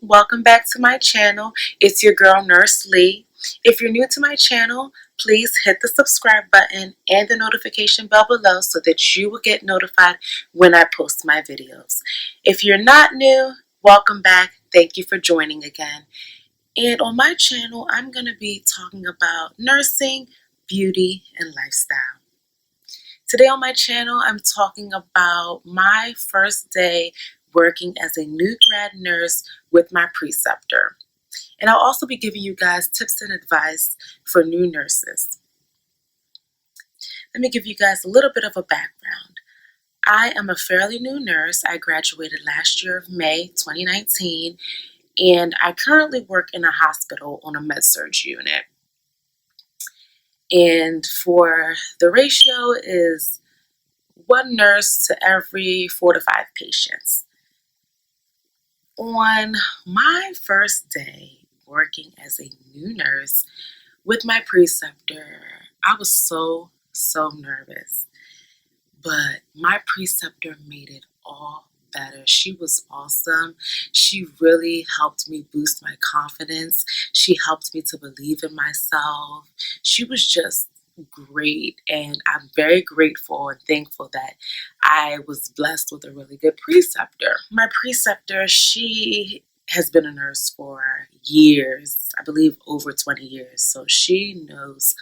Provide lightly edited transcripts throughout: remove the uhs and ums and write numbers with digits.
welcome back to my channel. It's your girl Nurse Lee. If you're new to my channel, please hit the subscribe button and the notification bell below so that you will get notified when I post my videos. If you're not new, welcome back. Thank you for joining again. And on my channel, I'm going to be talking about nursing, beauty, and lifestyle. Today on my channel, I'm talking about my first day working as a new grad nurse with my preceptor. And I'll also be giving you guys tips and advice for new nurses. Let me give you guys a little bit of a background. I am a fairly new nurse. I graduated last year of May 2019, and I currently work in a hospital on a med-surg unit. And for the ratio is one nurse to every 4 to 5 patients. On my first day working as a new nurse with my preceptor, I was so nervous. But my preceptor made it all better. She was awesome. She really helped me boost my confidence. She helped me to believe in myself. She was just great, and I'm very grateful and thankful that I was blessed with a really good preceptor. My preceptor, she has been a nurse for years, I believe over 20 years, so she knows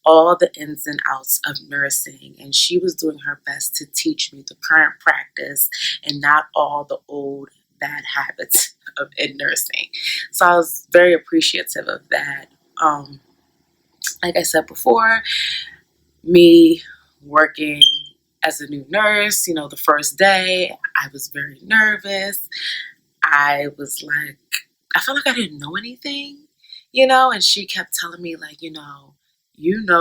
all the ins and outs of nursing, and she was doing her best to teach me the current practice and not all the old bad habits in nursing. So I was very appreciative of that. Like I said before, me working as a new nurse, the first day, I was very nervous. I was like, I felt like I didn't know anything, and she kept telling me, like, you know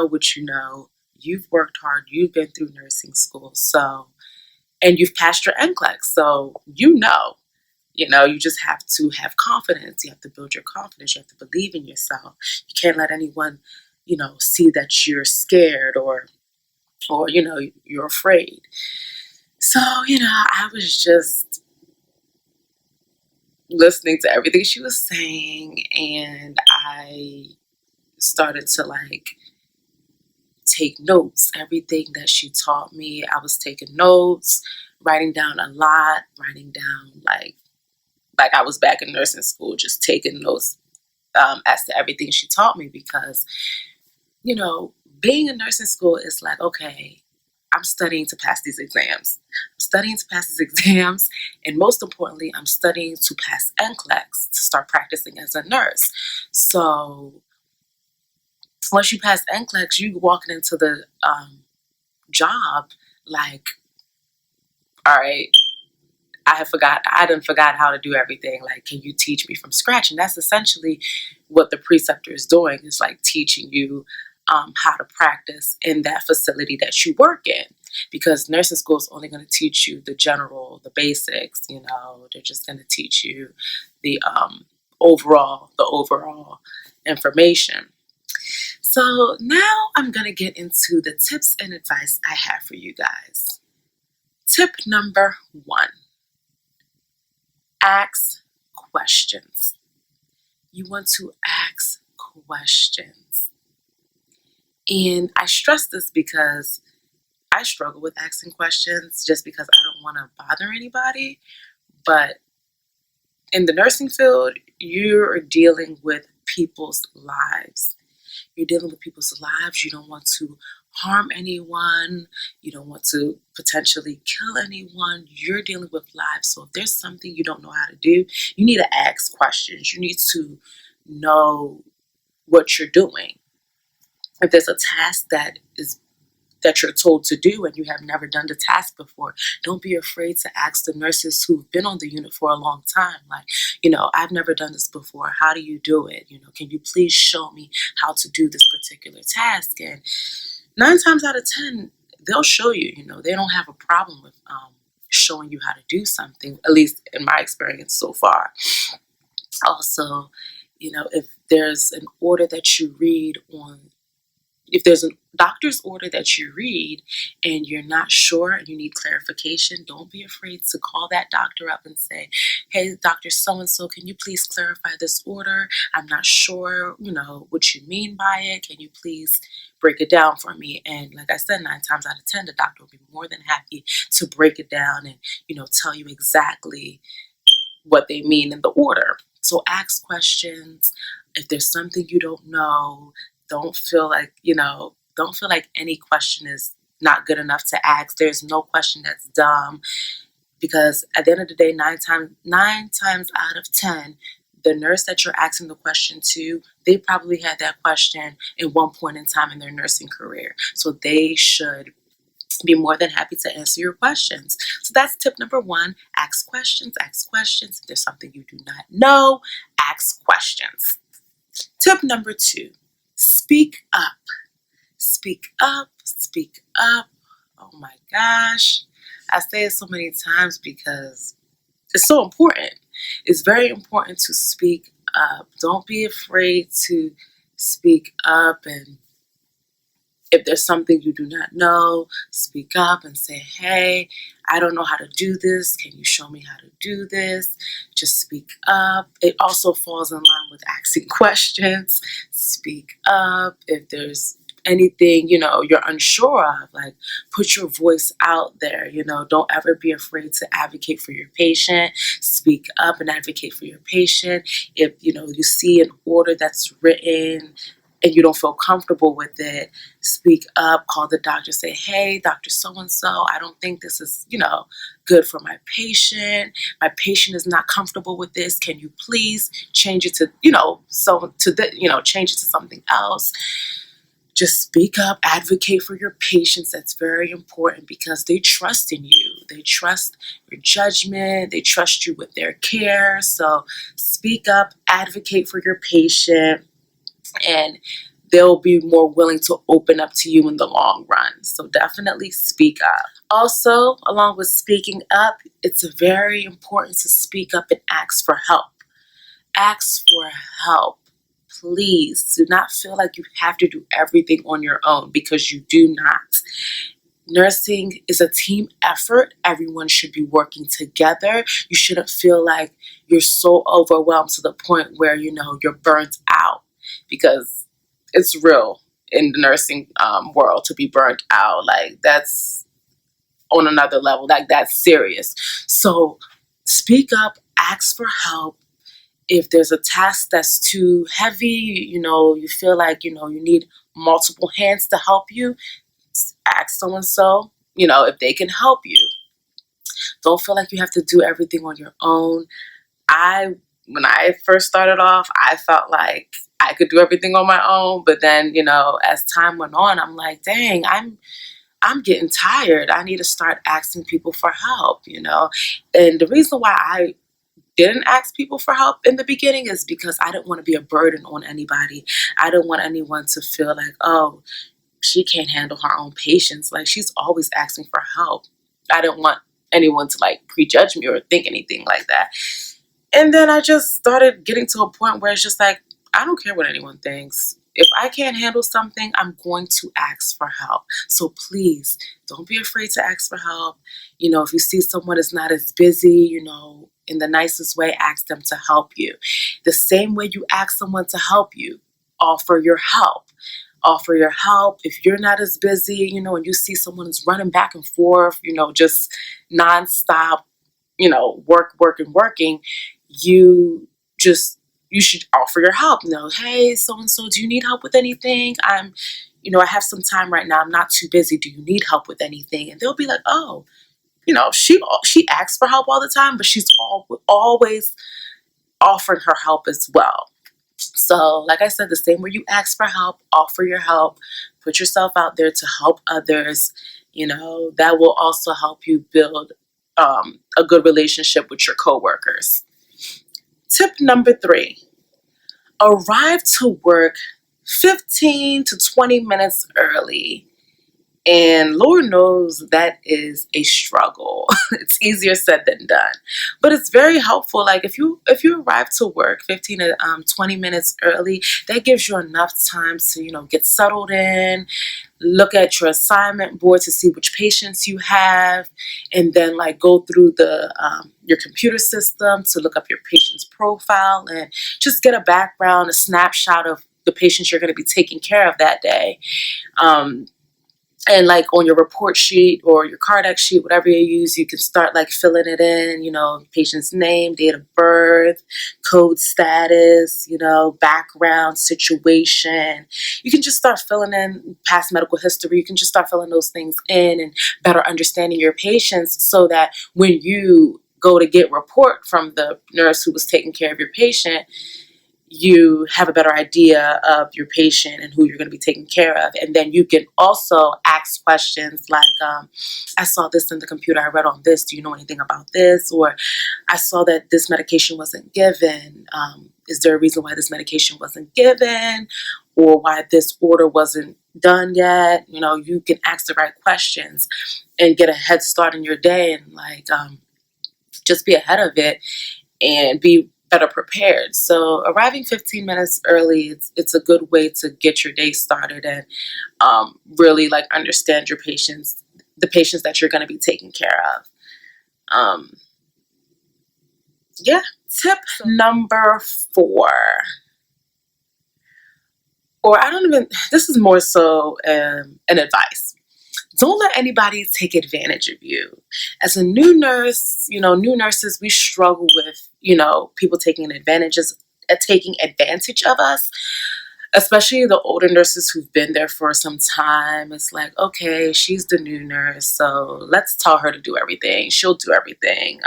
what you know. You've worked hard. You've been through nursing school. So, and you've passed your NCLEX. So, you just have to have confidence. You have to build your confidence. You have to believe in yourself. You can't let anyone, see that you're scared or you're afraid. So, I was just listening to everything she was saying, and I started to take notes. Everything that she taught me, I was taking notes, writing down a lot, writing down like I was back in nursing school, just taking notes as to everything she taught me, because being in nursing school is like, okay, I'm studying to pass these exams. I'm studying to pass these exams, and most importantly, I'm studying to pass NCLEX to start practicing as a nurse. So once you pass NCLEX, you walking into the job like, all right, I done forgot how to do everything. Like, can you teach me from scratch? And that's essentially what the preceptor is doing, is like teaching you how to practice in that facility that you work in. Because nursing school is only going to teach you the basics, they're just going to teach you the overall information. So now I'm going to get into the tips and advice I have for you guys. Tip number 1, ask questions. You want to ask questions. And I stress this because I struggle with asking questions just because I don't want to bother anybody. But in the nursing field, you're dealing with people's lives. You're dealing with people's lives. You don't want to harm anyone. You don't want to potentially kill anyone. You're dealing with lives. So if there's something you don't know how to do, you need to ask questions. You need to know what you're doing. If there's a task that you're told to do and you have never done the task before, don't be afraid to ask the nurses who've been on the unit for a long time. Like, I've never done this before. How do you do it? Can you please show me how to do this particular task? And 9 times out of 10, they'll show you. They don't have a problem with showing you how to do something, at least in my experience so far. Also, if there's an order that you read on if there's a doctor's order that you read and you're not sure and you need clarification, don't be afraid to call that doctor up and say, hey, Dr. So-and-so, can you please clarify this order? I'm not sure, what you mean by it. Can you please break it down for me? And like I said, 9 times out of 10, the doctor will be more than happy to break it down and, tell you exactly what they mean in the order. So ask questions. If there's something you don't know, don't feel like any question is not good enough to ask. There's no question that's dumb, because at the end of the day, nine times out of 10, the nurse that you're asking the question to, they probably had that question at one point in time in their nursing career. So they should be more than happy to answer your questions. So that's tip number 1. Ask questions, ask questions. If there's something you do not know, ask questions. Tip number 2, speak up. Speak up, speak up. Oh my gosh. I say it so many times because it's so important. It's very important to speak up. Don't be afraid to speak up, and if there's something you do not know, speak up and say, hey, I don't know how to do this. Can you show me how to do this? Just speak up. It also falls in line with asking questions. Speak up. If there's anything, you're unsure of, like, put your voice out there. Don't ever be afraid to advocate for your patient. Speak up and advocate for your patient. If, you see an order that's written and you don't feel comfortable with it, speak up, call the doctor, say, hey, Dr. So-and-so, I don't think this is, good for my patient. My patient is not comfortable with this. Can you please change it to, change it to something else? Just speak up, advocate for your patients. That's very important because they trust in you. They trust your judgment. They trust you with their care. So speak up, advocate for your patient, and they'll be more willing to open up to you in the long run. So definitely speak up. Also, along with speaking up, it's very important to speak up and ask for help. Ask for help. Please do not feel like you have to do everything on your own, because you do not. Nursing is a team effort. Everyone should be working together. You shouldn't feel like you're so overwhelmed to the point where, you're burnt out, because it's real in the nursing world to be burnt out. Like, that's on another level. Like, that's serious. So speak up, ask for help. If there's a task that's too heavy, you feel like, you need multiple hands to help you, ask so-and-so, if they can help you. Don't feel like you have to do everything on your own. When I first started off, I felt like I could do everything on my own. But then, as time went on, I'm like, dang, I'm getting tired. I need to start asking people for help, And the reason why I didn't ask people for help in the beginning is because I didn't want to be a burden on anybody. I didn't want anyone to feel like, oh, she can't handle her own patients. Like, she's always asking for help. I didn't want anyone to prejudge me or think anything like that. And then I just started getting to a point where it's just like, I don't care what anyone thinks. If I can't handle something, I'm going to ask for help. So please, don't be afraid to ask for help. If you see someone is not as busy, in the nicest way, ask them to help you. The same way you ask someone to help you, offer your help. Offer your help. If you're not as busy, and you see someone is running back and forth, just nonstop, working, you should offer your help. Hey, so-and-so, do you need help with anything? I have some time right now. I'm not too busy. Do you need help with anything? And they'll be like, oh, she asks for help all the time, but she's always offering her help as well. So, like I said, the same way you ask for help, offer your help, put yourself out there to help others. That will also help you build a good relationship with your coworkers. Tip number 3, arrive to work 15 to 20 minutes early. And Lord knows that is a struggle. It's easier said than done, but it's very helpful. Like if you arrive to work 15 to 20 minutes early, that gives you enough time to get settled in, look at your assignment board to see which patients you have, and then like go through the your computer system to look up your patient's profile and just get a background, a snapshot of the patients you're going to be taking care of that day. Um, and like on your report sheet or your Cardex sheet, whatever you use, you can start like filling it in, patient's name, date of birth, code status, background, situation. You can just start filling in past medical history. You can just start filling those things in and better understanding your patients so that when you go to get report from the nurse who was taking care of your patient, you have a better idea of your patient and who you're going to be taking care of. And then you can also ask questions like, I saw this in the computer, I read on this, do you know anything about this? Or I saw that this medication wasn't given. Is there a reason why this medication wasn't given? Or why this order wasn't done yet? You can ask the right questions and get a head start in your day and just be ahead of it and be better prepared. So arriving 15 minutes early, it's a good way to get your day started and really understand your patients, the patients that you're going to be taking care of. Yeah. Tip number 4, or this is more so an advice. Don't let anybody take advantage of you. As a new nurse, new nurses, we struggle with, people taking advantage of us, especially the older nurses who've been there for some time. It's like, okay, she's the new nurse, so let's tell her to do everything. She'll do everything.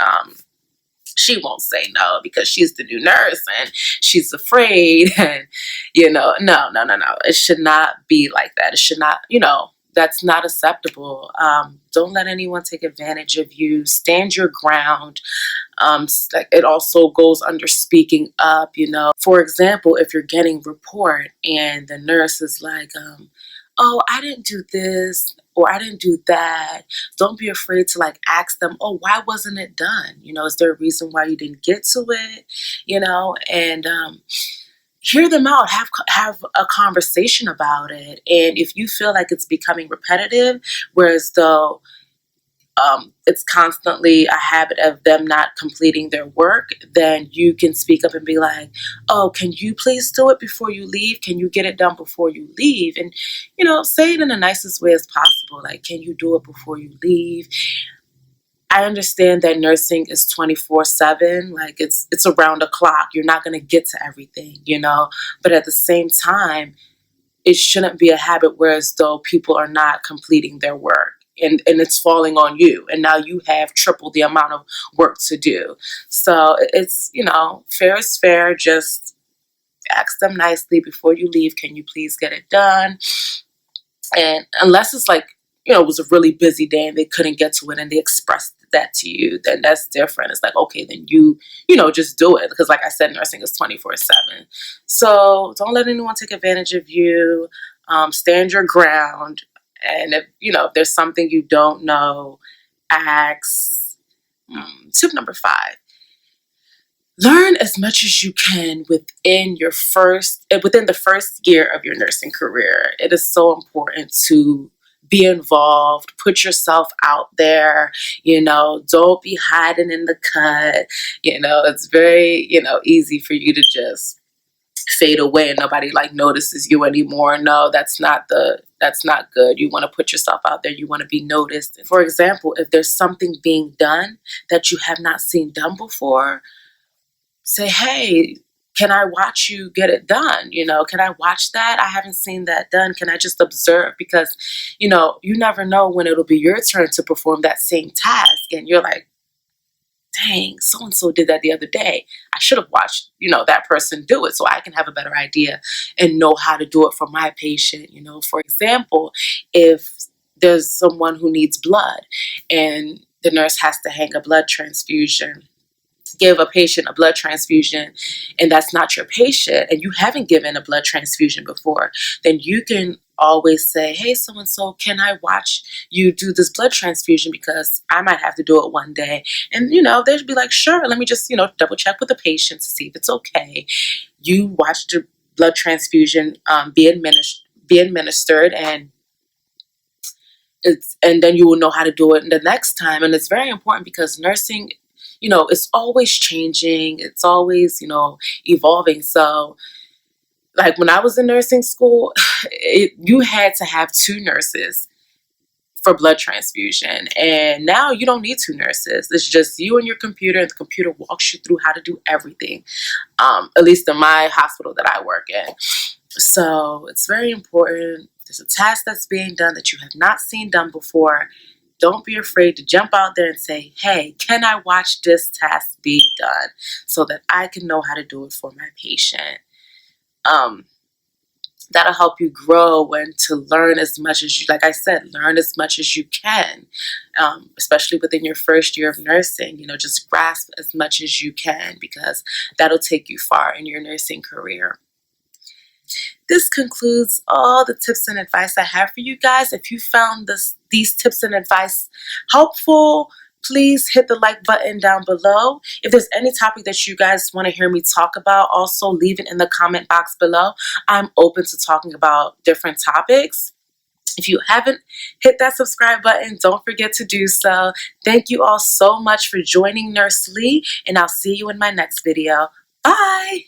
She won't say no because she's the new nurse and she's afraid. And, no. It should not be like that. It should not, that's not acceptable. Don't let anyone take advantage of you. Stand your ground. It also goes under speaking up, For example, if you're getting report and the nurse is like, oh, I didn't do this or I didn't do that. Don't be afraid to ask them, oh, why wasn't it done? Is there a reason why you didn't get to it? And hear them out, have a conversation about it. And if you feel like it's becoming repetitive, whereas though it's constantly a habit of them not completing their work, then you can speak up and be like, oh, can you please do it before you leave? Can you get it done before you leave? And, say it in the nicest way as possible. Like, can you do it before you leave? I understand that nursing is 24/7. It's around the clock. You're not going to get to everything, but at the same time, it shouldn't be a habit where as though people are not completing their work and it's falling on you. And now you have triple the amount of work to do. So it's, fair is fair. Just ask them nicely before you leave, can you please get it done? And unless it's it was a really busy day and they couldn't get to it and they expressed that to you, then that's different. It's like, okay, then you just do it. Because like I said, nursing is 24/7. So don't let anyone take advantage of you. Stand your ground. And if there's something you don't know, ask. Tip number 5. Learn as much as you can within the first year of your nursing career. It is so important to be involved, put yourself out there, don't be hiding in the cut. It's very, easy for you to just fade away and nobody notices you anymore. No, that's not good. You want to put yourself out there. You want to be noticed. For example, if there's something being done that you have not seen done before, say, hey, can I watch you get it done? Can I watch that? I haven't seen that done. Can I just observe? Because, you never know when it'll be your turn to perform that same task. And you're like, dang, so-and-so did that the other day. I should have watched, that person do it so I can have a better idea and know how to do it for my patient. For example, if there's someone who needs blood and the nurse has to hang a blood transfusion, give a patient a blood transfusion, and that's not your patient, and you haven't given a blood transfusion before, then you can always say, hey, so-and-so, can I watch you do this blood transfusion because I might have to do it one day? And, they'd be like, sure, let me just, double check with the patient to see if it's okay. You watch the blood transfusion be administered, and then you will know how to do it the next time. And it's very important because nursing, it's always changing. It's always, evolving. So like when I was in nursing school, you had to have 2 nurses for blood transfusion. And now you don't need 2 nurses. It's just you and your computer, and the computer walks you through how to do everything, at least in my hospital that I work in. So it's very important. There's a task that's being done that you have not seen done before. Don't be afraid to jump out there and say, hey, can I watch this task be done so that I can know how to do it for my patient? That'll help you grow and to learn as much as you, like I said, learn as much as you can, especially within your first year of nursing. Just grasp as much as you can because that'll take you far in your nursing career. This concludes all the tips and advice I have for you guys. If you found these tips and advice helpful, please hit the like button down below. If there's any topic that you guys want to hear me talk about, also leave it in the comment box below. I'm open to talking about different topics. If you haven't hit that subscribe button, don't forget to do so. Thank you all so much for joining Nurse Lee, and I'll see you in my next video. Bye!